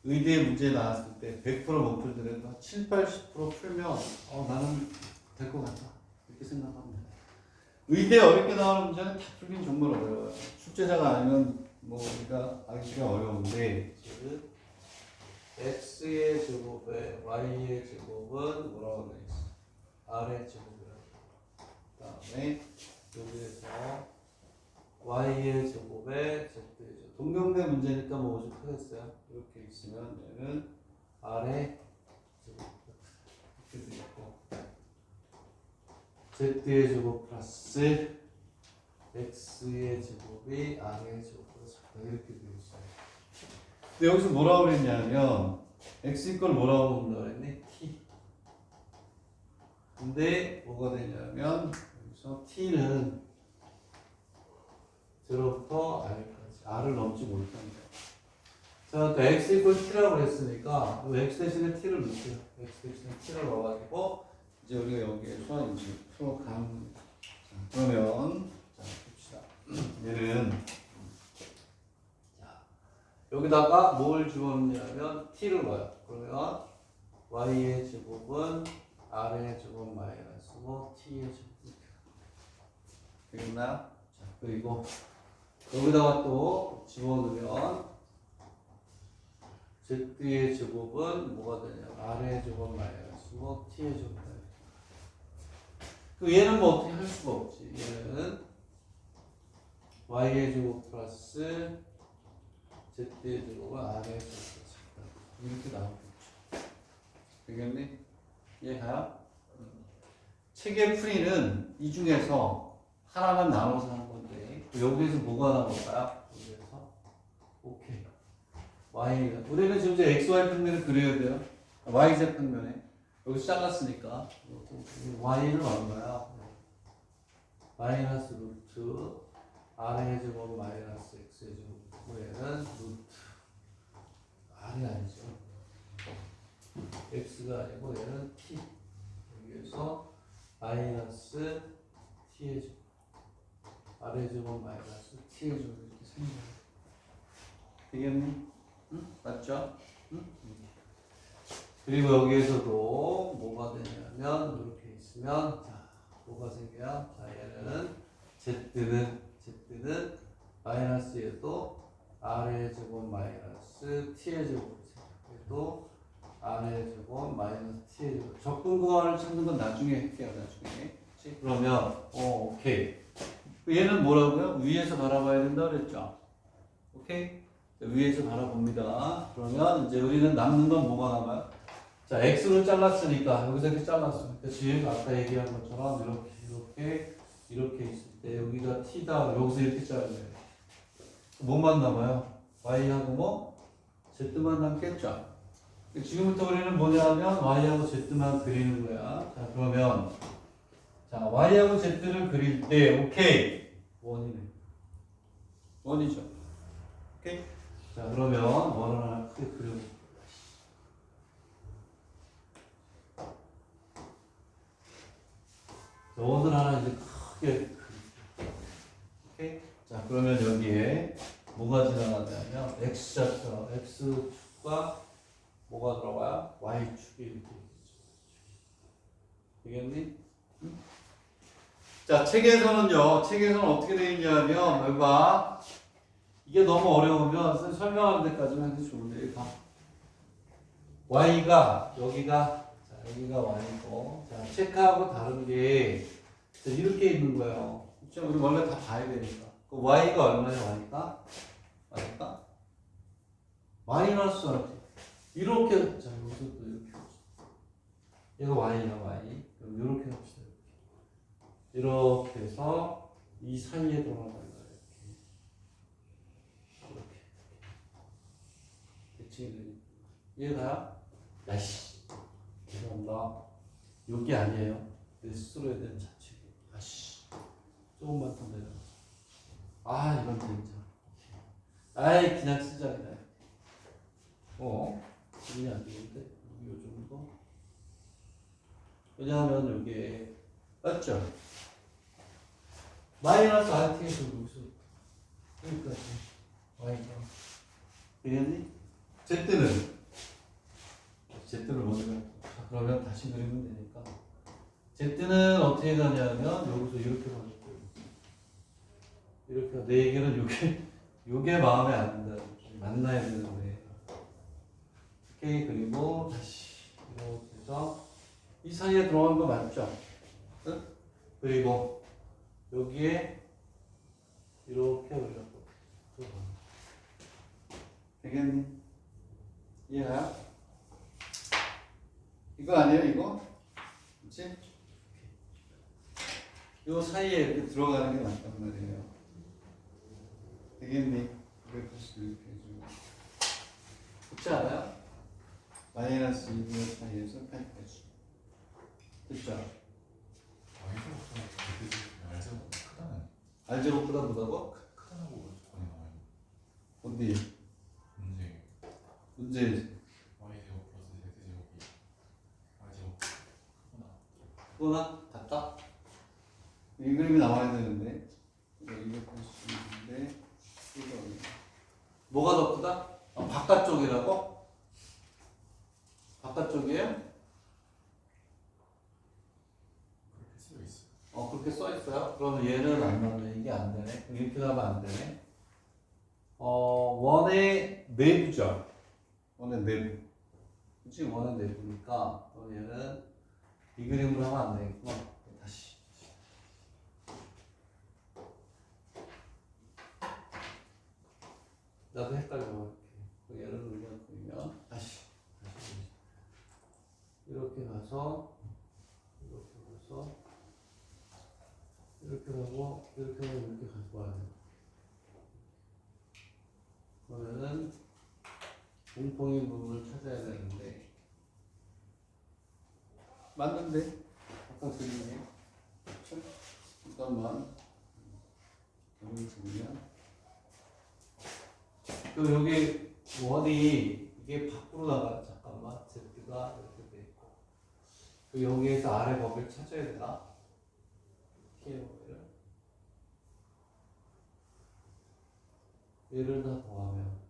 의대 문제 나왔을 때 100%못 풀더라도 7, 80% 풀면 나는 될 것 같다 이렇게 생각합니다. 의대 어렵게 나오는 문제는 다 풀긴 정말 어려워요. 출제자가 아니면 뭐 우리가 알기가 어려운데 즉 x의 제곱에 y의 제곱은 뭐라고 되어 있어? r의 제곱이라고. 그다음에 여기에서 y의 제곱에 z의 제곱. 동명대 문제니까 뭐 오죽하겠어요? 이렇게 있으면 얘는 r의 제곱 이렇게 돼 있고 z의 제곱 플러스 x의 제곱이 r의 제곱보다 작다 이렇게 되어 있어요. 근데 여기서 뭐라고 그랬냐면 x 이퀄 뭐라고 본다 그랬니? t. 근데 뭐가 되냐면 여기서 t는 0부터 r까지 r을 넘지 못한다. 자, 그러니까 x 이퀄 t라고 했으니까 x 대신에 t를 넣을게요. x 대신에 t를 넣어가지고 이제 우리가 여기에서 이제 풀어가는 겁니다. 자, 그러면 자 봅시다. 얘는 자 여기다가 뭘 집어넣냐면 t를 넣어요. 그러면 y의 제곱은 r의 제곱 마이너스 뭐 t의 제곱 되겠나요? 자 그리고 여기다가 또 집어넣으면 z의 제곱은 뭐가 되냐면 r의 제곱 마이너스 뭐 t의 제곱. 그 얘는 뭐 어떻게 할 수가 없지. 얘는 y의 제곱 플러스 z의 제곱은 r의 제곱보다 작다. 이렇게 나오겠죠. 되겠니? 이해가요? 책의 풀이는 이 중에서 하나만 나눠서 하는 건데 여기에서 뭐가 나올까요? 여기에서 오케이. y가 우리는 지금 이제 xy 평면을 그려야 돼요. yz 평면에 여기서 잘랐으니까 y는 얼마야? 마이너스 루트 r의 제곱 마이너스 x의 제곱 얘는 루트 r이 아니죠. x가 아니고 얘는 t. 여기에서 마이너스 t의 제곱 r의 제곱 마이너스 t의 제곱 이렇게 생겨요. 되겠니? 응? 맞죠? 응? 그리고 여기에서도 뭐가 되냐면 이렇게 있으면 자 뭐가 생겨요? 자 얘는 z는 마이너스에도 r의 제곱 마이너스 t의 제곱이 생겨요. 얘도 r의 제곱 마이너스 t의 제곱. 적분 구간을 찾는 건 나중에 할게요. 나중에. 그치? 그러면 오케이. 얘는 뭐라고요? 위에서 바라봐야 된다 그랬죠? 오케이? 위에서 바라봅니다. 그러면 이제 우리는 남는 건 뭐가 남아요? 자, x로 잘랐으니까 여기서 이렇게 잘랐으니까 지금 아까 얘기한 것처럼 이렇게 있을 때 여기가 t다. 여기서 이렇게 잘라요. 뭐만 남아요? y하고 뭐 z만 남겠죠. 지금부터 우리는 뭐냐면 y하고 z만 그리는 거야. 자, 그러면 자 y하고 z를 그릴 때 오케이 원이네. 원이죠. 오케이. 자, 그러면 원을 하나 크게 그려볼게요. 원을 하나 이제 크게 그릴게요. 오케이. 자, 그러면 여기에 뭐가 지나가냐면 x좌표, x축과 뭐가 들어가요? y축이 이렇게 있죠. 되겠니? 응? 자, 책에서는 어떻게 되어 있냐면 여기 봐. 이게 너무 어려우면 설명하는 데까지만 해도 좋은데 봐. y가 여기가 y고 자 체크하고 다른 게 이렇게 있는 거예요. 그렇죠? 우리 원래 다 봐야 되니까. 그 y가 얼마냐 y가 마이너스 이렇게 자 여기서 또 이렇게 얘가 y냐 y 그럼 이렇게 합시다. 이렇게 해서 이 사이에 돌아가요. 이해가요? 야씨 죄송합니다. 여기 아니에요. 내 스스로에 대한 자책이. 아씨 조금만 더 내려. 이건 진짜 아이 그냥 쓰자 그냥. 이게 안 되는데 여기 요 정도. 왜냐하면 이게 맞죠? 마이너스 RT에서 여기서 여기까지 Y가 되겠니? Z는 먼저 자, 그러면 다시 그리면 되니까 Z는 어떻게 가냐면 여기서 이렇게 가는 거예요. 이렇게 내 얘기는 요게 마음에 안 든다. 만나야 되는데 오케이. 그리고 다시 이렇게 해서 이 사이에 들어간 거 맞죠? 응? 그리고 여기에 이렇게 올려고 되겠니? 이해가? 이거 아니에요 이거? 그치? 요 사이에 이렇게 들어가는 게 맞단 말이에요. 되겠니? 이렇게 이렇게 해주고 그렇지 않아요? 마이너스 2분의 사이에서 8까지 됐죠? 크다는 알제곱보다 뭐다고? 크다고 조건이 나와요. 어디? 문제 y 제곱 플러스 z 제곱이 y 제곱 크구나. 그거나 같다? 이 그림이 나와야 되는데 이거 280인데 이거 뭐가 더 크다? 바깥쪽이라고? 바깥쪽이에요? 그렇게 쓰여 있어. 그렇게 써 있어요? 그러면 얘는 안 맞네. 이게 안 되네. 이렇게 가면 안 되네. 원의 내부죠. 원의 내부. 그치? 원의 내부니까 그럼 얘는 이 그림으로 하면 안 되겠구나. 다시. 나도 헷갈려. 얘를 눌러보면 다시. 이렇게 가서 이렇게 가고 이렇게 하고 이렇게 가지고 와야 돼. 그러면은 공통인 부분을 찾아야 되는데 맞는데 아까 그림이 잠깐만 여기 보면 또 여기 원이 이게 밖으로 나가. 잠깐만 Z가 이렇게 돼 있고 그 여기에서 아래 범위를 찾아야 되나? T의 범위를 얘를 다 더하면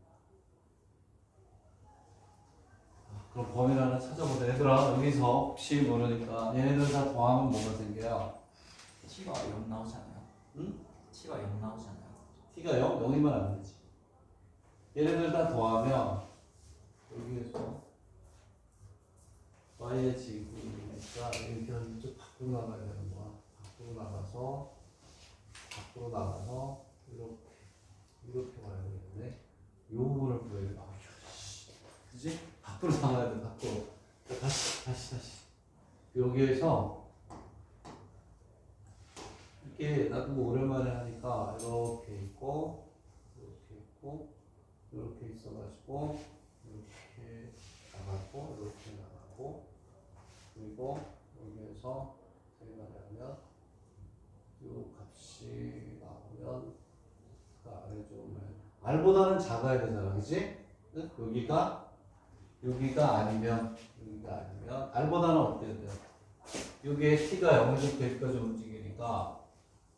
그럼 범위를 하나 찾아보자. 얘들아 여기서 혹시 모르니까 얘네들 다 더하면 뭐가 생겨요? T가 0 나오잖아요. 응? T가 0 나오잖아요. T가 0? 0이면 안 되지. 얘네들 다 더하면 여기에서 Y의 지구니까 이렇게 하면 좀 밖으로 나가야 되는 거야. 밖으로 나가서 이렇게 와야 되는데 이 부분을 보여야 돼. 그지? 밖으로 나가야 돼. 밖으로. 다시. 여기에서 이렇게 나도 뭐 오랜만에 하니까 이렇게 있고 이렇게 있어가지고 이렇게 나가고 그리고 여기에서 저희가 하면 이 값이 나오면 그 아래 좀 R보다는 작아야 되잖아, 그지? 여기가 아니면 R보다는 어때야 돼요? 여기에 T가 0에서 100까지 움직이니까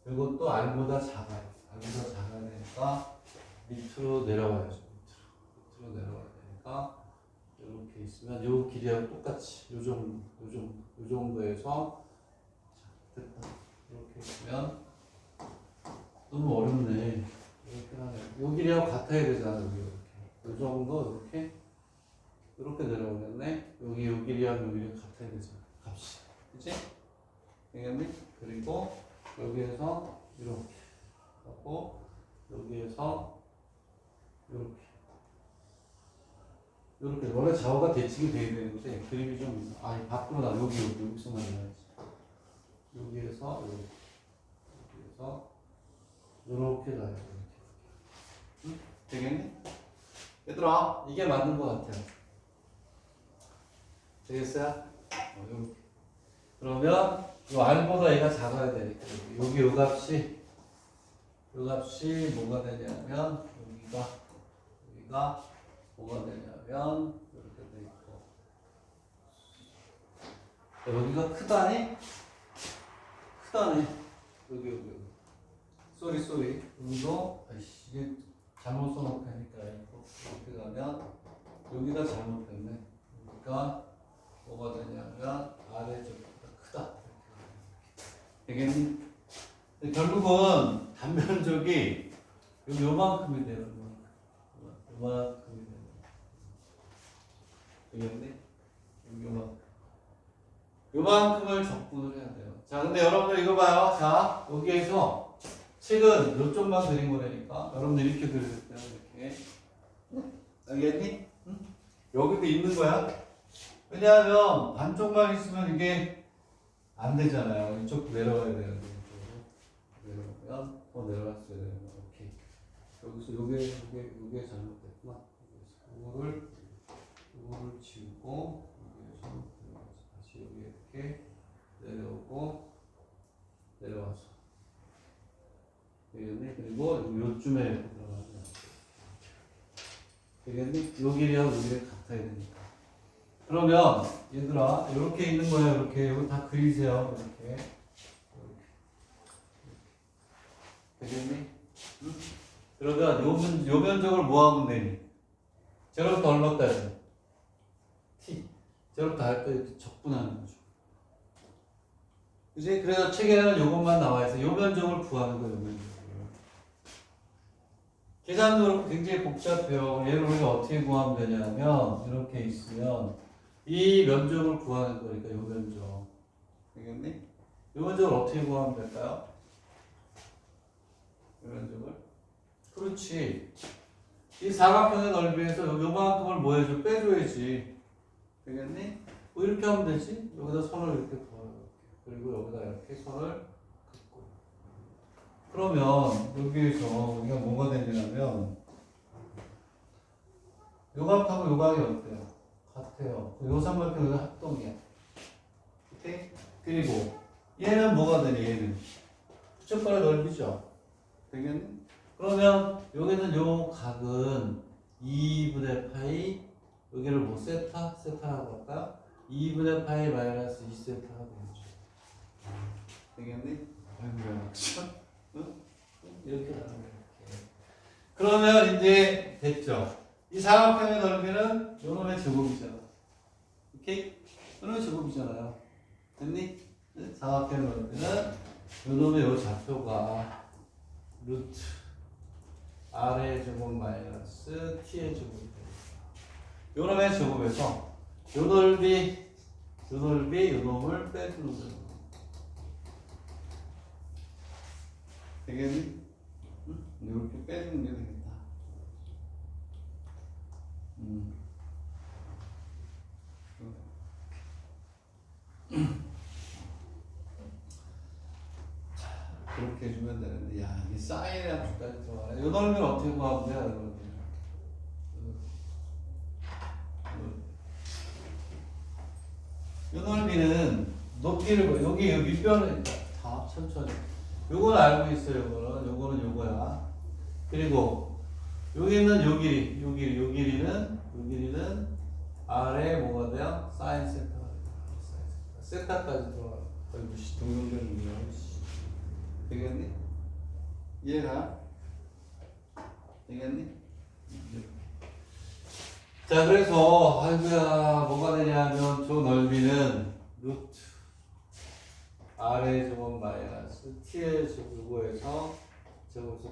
이것도 R보다 작아요. R보다 작아야 되니까 밑으로 내려와야죠. 밑으로 내려와야 되니까 이렇게 있으면 이 길이하고 똑같이 요 정도에서 자, 됐다. 이렇게 있으면 너무 어렵네. 이렇게 하네. 요 길이하고 같아야 되잖아. 여기 이렇게. 요 정도 이렇게 내려오겠네. 여기 요 길이하고 요 길이 같아야 되잖아. 값이. 그치? 되겠니? 그리고 여기에서 이렇게 하고 여기에서 이렇게 원래 좌우가 대칭이 돼야 되는데 그림이 좀 밖으로 나 여기서만 나야지. 여기에서 이렇게 나야 돼. 응? 되겠니? 얘들아 이게 맞는 것 같아요. 되겠어요? 이렇게. 그러면 이 R보다 얘가 작아야 되니까 여기 요 값이 뭐가 되냐면 여기가 보니까 뭐가 되냐면 이렇게 돼 있고 여기가 크다니? 크다니 여기 쏘리 여기도 아이씨 이게 잘못 써놓다니까 이렇게 가면 여기가 잘못됐네. 그러니까 뭐가 되냐면 아래쪽보다 크다 되겠니? 결국은 단면적이 요만큼이 되는 거야. 요만큼이 되는 거야. 되겠니? 요만큼을 적분을 해야 돼요. 자, 근데 여러분들 이거 봐요. 자, 여기에서 책은 요쪽만 그린 거라니까. 여러분들 이렇게 그리셨대요. 이렇게. 알겠니? 응? 여기도 있는 거야. 왜냐하면 반쪽만 있으면 이게 안 되잖아요. 이쪽 내려가야 되는데. 내려가면 더 내려갔어야 되는 거. 오케이. 여기서 요게 잘못됐구나. 요거를 지우고 여기에서 내려가서 다시 여기 이렇게 내려오고 내려와서 되겠니? 그리고 요쯤에 들어가면 되겠니? 요 길이하고 요 길이 같아야 되니까. 그러면 얘들아 이렇게 있는 거야. 이렇게 이거 다 그리세요. 이렇게 되겠니? 응? 그러면 요 면적을 뭐 하면 되니? 제로부터 얼마 따지? t. 제로부터 할 때 이렇게 적분하는 거죠. 그지? 그래서 책에는 요것만 나와 있어. 요 면적을 구하는 거예요. 요 면적을. 계산도 그렇고 굉장히 복잡해요. 얘를 우리가 어떻게 구하면 되냐면 이렇게 있으면 이 면적을 구하는 거니까 요 면적. 되겠니? 요 면적을 어떻게 구하면 될까요? 요 면적을? 그렇지. 이 사각형의 넓이에서 요만큼을 뭐 해줘? 빼줘야지. 되겠니? 뭐 이렇게 하면 되지? 여기다 선을 이렇게 그어요. 그리고 여기다 이렇게 선을 긋고. 그러면 여기에서 우리가 뭐가 되냐면 요각하고 요각이 어때요? 같아요. 요 삼각형은 합동이야. 오케이? 그리고 얘는 뭐가 되냐? 얘는 부쩍거려 넓이죠. 되겠니? 그러면 여기는 요 각은 2분의 파이 여기를 뭐 세타라고 할까요? 2분의 파이 마이너스 2세타가 되겠죠. 되겠니? 아이고야. 응? 이렇게 나오면 이렇게. 그러면 이제 됐죠. 이 사각형의 넓이는 요놈의 제곱이잖아. 오케이? 요놈의 제곱이잖아요. 됐니? 사각형의 넓이는 요놈의 요 좌표가 루트 r의 제곱 마이너스 t의 제곱이 됩니다. 요놈의 제곱에서 요 넓이 요 놈을 빼주는 거예요. 되겠니? 응? 이렇게 빼주는 게 되겠다. 그렇게 해주면 되는데, 야, 이게 사인의 함수까지 들어가네. 요 넓이는 어떻게 구하면 돼요, 여러분? 요 넓이는 높이를, 여기 밑변을 다 천천히. 요건 알고 있어요, 요거는 요거야. 그리고 여기 있는 요 길이는 아래 뭐가 돼요? 사인 세타가 돼요. 세타까지 들어가. 아이고, 씨, 동영변이야. 되겠니? 이해가? 되겠니? 자, 그래서 아이고야 뭐가 되냐면 저 넓이는 루트 r의 제곱 마이너스 t의 제곱에서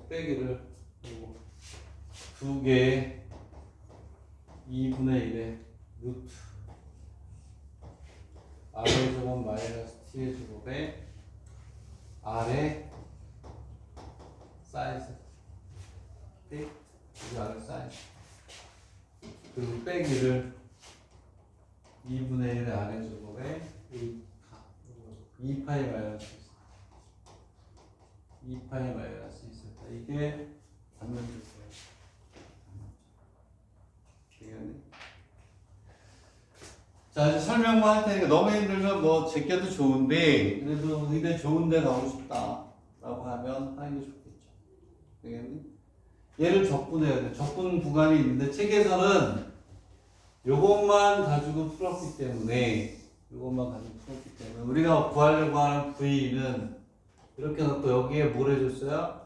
빼기를 그리고 2개 2분의 1의 루트 r의 제곱 마이너스 t의 제곱에 r의 사인 세타 여기 아래 사인 그리고 빼기를 2분의 1의 아래 제곱에 2파이 마이너스 2파이 마이너스 2세타 이게 단면적이에요. 되겠니? 자, 이제 설명만 할 테니까 너무 힘들면 뭐 제껴도 좋은데 그래도 의대 좋은 데 가고 싶다 라고 하면 하는 게 좋겠죠. 되겠니? 얘를 적분해야 돼. 적분 구간이 있는데 책에서는 요것만 가지고 풀었기 때문에 우리가 구하려고 하는 V는 이렇게 놓고 여기에 뭘 해줬어요?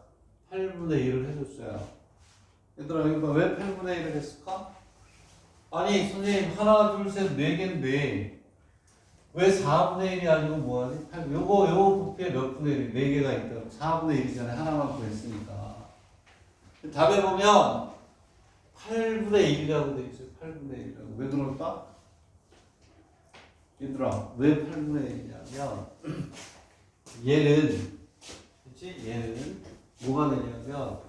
8분의 1을 해줬어요. 얘들아 이거 왜 8분의 1을 했을까? 아니 선생님 하나 둘 셋 네 개인데 왜 4분의 1이 아니고 뭐하지? 요거 부피에 몇 분의 1이 4개가 있다고 4분의 1이잖아요. 하나만 구했으니까 답에 보면 8분의 1이라고 돼 있어요. 8분의 1이라고. 왜 그럴까? 얘들아 왜 8분의 1이냐면 얘는 그치? 얘는 뭐가 되냐면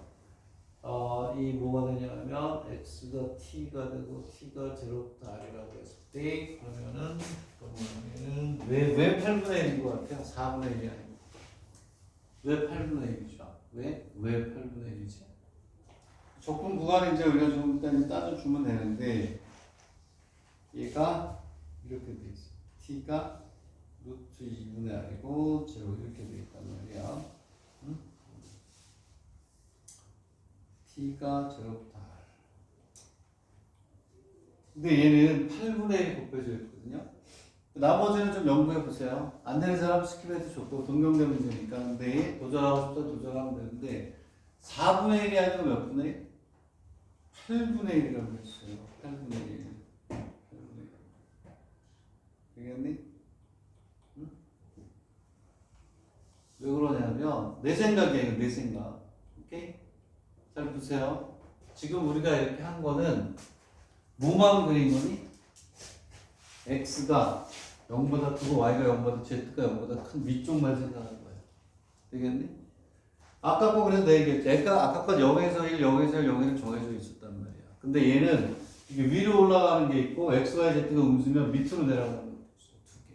이 뭐가 되냐면 x가 t가 되고 t가 0부터 r이라고 했을 때 그러면은 왜 8분의 1인 것 같아요? 4분의 1이 아니고 왜 8분의 1이죠? 왜 8분의 1이지? 적분 구간을 이제 우리가 좀 일단 따져주면 되는데 얘가 이렇게 돼 있어. t가 루트 2분의 r이고 0 이렇게 돼 있단 말이야. 응? t가 0부터 r. 근데 얘는 8분의 1이 곱해져 있거든요. 나머지는 좀 연구해 보세요. 안 되는 사람 스킵해도 좋고 동경대 문제니까. 근데 도전하고 싶다 도전하면 되는데 4분의 1이 아니고 몇 분의 1? 8분의 1이라고 했어요. 8분의 1. 8분의 1. 되겠니? 응? 왜 그러냐면 내 생각이에요. 내 생각. 오케이? 잘 보세요. 지금 우리가 이렇게 한 거는 뭐만 그린 거니? x가 0보다 크고 y가 0보다 z가 0보다 큰 위쪽만 생각하는 거예요. 되겠니? 아까 거 그래서 내가 얘기했지. 아까 건 0에서 1, 0에서 1, 0에는 정해져 있었단 말이야. 근데 얘는 이게 위로 올라가는 게 있고 x, y, z가 움직이면 밑으로 내려가는 게 있어. 두 개.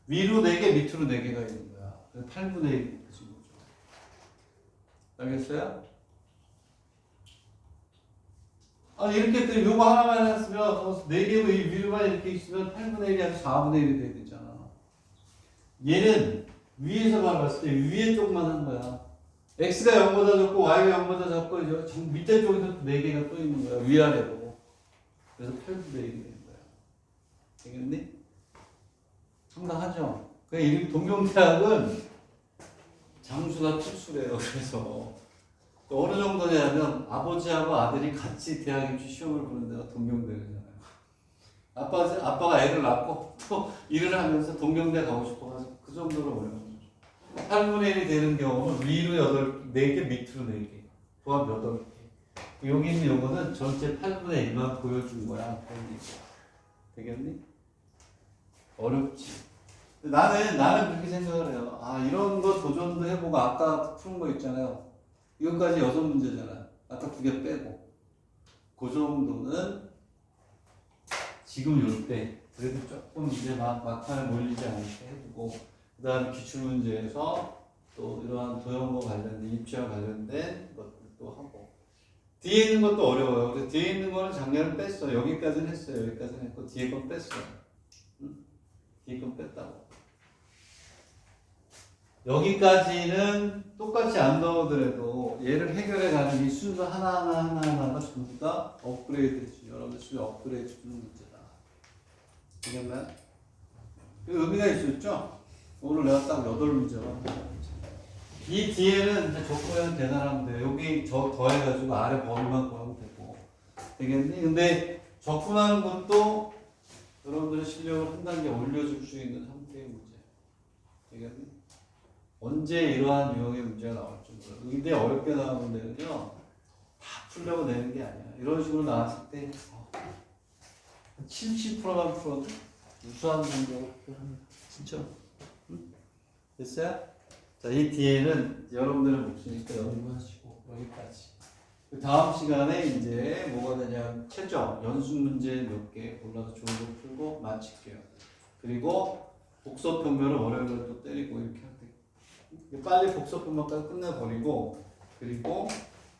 위로 4개, 밑으로 4개가 있는 거야. 그래서 8분의 1이 되신 거죠. 알겠어요? 아니 이렇게 했더니 요거 하나만 했으면 4개고 이 위로만 이렇게 있으면 8분의 1이 아니라 4분의 1이 돼야 되잖아. 얘는 위에서 봤을 때 위에 쪽만 한 거야. x가 0보다 적고 y가 0보다 작고 밑에 쪽에서 4개가 또 있는 거야. 위아래로. 그래서 8분의 1이 되는 거야. 되겠니? 상당하죠? 그러니까 동경대학은 장수가 특수래요. 그래서 어느 정도냐면 아버지하고 아들이 같이 대학 입시 시험을 보는 데가 동경대잖아요. 아빠가 애를 낳고 또 일을 하면서 동경대 가고 싶어가지고 그 정도로 어려운 거죠. 8분의 1이 되는 경우는 위로 4개, 밑으로 4개, 포함 8개. 여기 있는 요거는 전체 8분의 1만 보여준 거야. 되겠니? 어렵지. 나는 그렇게 생각을 해요. 이런 거 도전도 해보고 아까 푸는 거 있잖아요. 이것까지 6문제잖아. 아까 2개 빼고. 그 정도는 지금 요때 그래도 조금 이제 막판에 몰리지 않게 해두고 그 다음에 기출문제에서 또 이러한 도형과 관련된 입시와 관련된 것들도 하고 뒤에 있는 것도 어려워요. 그래서 뒤에 있는 거는 작년에 뺐어요. 여기까지는 했어요. 여기까지는 했고 뒤에 건 뺐어요. 응? 뒤에 건 뺐다고. 여기까지는 똑같이 안 넣어더라도 얘를 해결해 가는 이 순서 하나하나가 전부 다 업그레이드 주 여러분들 수준 업그레이드 주는 문제다. 되겠나요? 그 의미가 있었죠? 오늘 내가 딱 8문제만 이 뒤에는 이제 적고하면 대단하면 돼. 여기 저 더해가지고 아래 범위만 구하면 되고 되겠니? 근데 적분하는 것도 여러분들의 실력을 한 단계 올려줄 수 있는 형태의 문제. 되겠니? 언제 이러한 유형의 문제가 나올지 몰라요. 근데 어렵게 나오는 데는요, 다 풀려고 내는 게 아니야. 이런 식으로 나왔을 때, 70%만 풀어도 우수한 문제가 합니다. 진짜. 응? 됐어요? 자, 이 뒤에는 여러분들의 몫이니까 연구하시고, 여기까지. 그 다음 시간에 이제 뭐가 되냐면, 최저 연습 문제 몇 개 골라서 좋은 거 풀고 마칠게요. 그리고 복섭평면을 월요일에 또 때리고 이렇게 할게요. 빨리 복섭평면까지 끝내버리고 그리고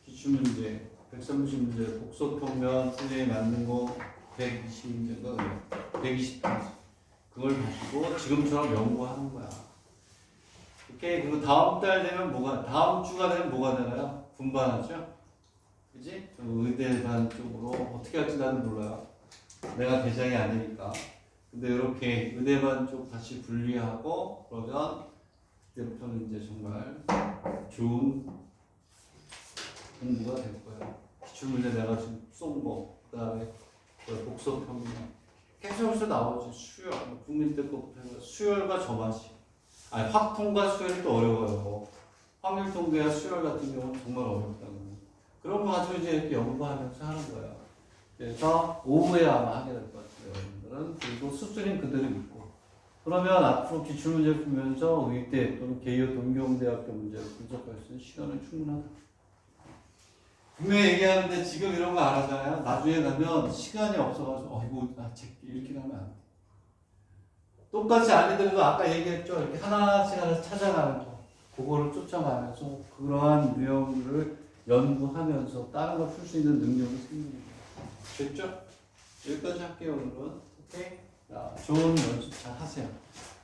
기출문제 130문제 복섭평면 틀리에 맞는 거 120문제인가 그래요. 120문제 그걸 가지고 지금처럼 연구하는 거야. 오케이. 그리고 다음 달 되면 다음 주가 되면 뭐가 되나요? 분반하죠? 그지? 의대반 쪽으로 어떻게 할지 나는 몰라요. 내가 대장이 아니니까. 근데 이렇게 의대반 쪽 다시 분리하고 그러면 그때부터는 이제 정말 좋은 공부가 될 거예요. 기출문제 내가 지금 쏜 거, 그 다음에 복서 평면 계속해서 나오지. 수열, 국민대 거부터 해서 수열과 저만식. 아니 확통과 수열이 또 어려워요. 확률 통계와 수열 같은 경우는 정말 어렵다고. 그런 거 가지고 이제 이렇게 연구하면서 하는 거야. 그래서 오후에 아마 하게 될 것 같아요. 여러분들은. 그리고 수술인 그대로 있고. 그러면 앞으로 기출문제 풀면서 의대 또는 개요 동경대학교 문제를 분석할 수 있는 시간은 충분하다. 분명히 얘기하는데 지금 이런 거 안 하잖아요. 나중에 가면 시간이 없어가지고 이거 이렇게 가면 안 돼. 똑같이 아니더라도 아까 얘기했죠. 이렇게 하나씩 찾아가는 거. 그거를 쫓아가면서 그러한 유형들을 연구하면서 다른 걸 풀 수 있는 능력이 생기는 거예요. 됐죠? 여기까지 할게요, 오늘은. 오케이? 자, 좋은 연습 잘 하세요.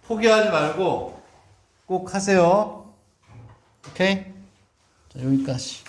포기하지 말고 꼭 하세요. 오케이? 자, 여기까지.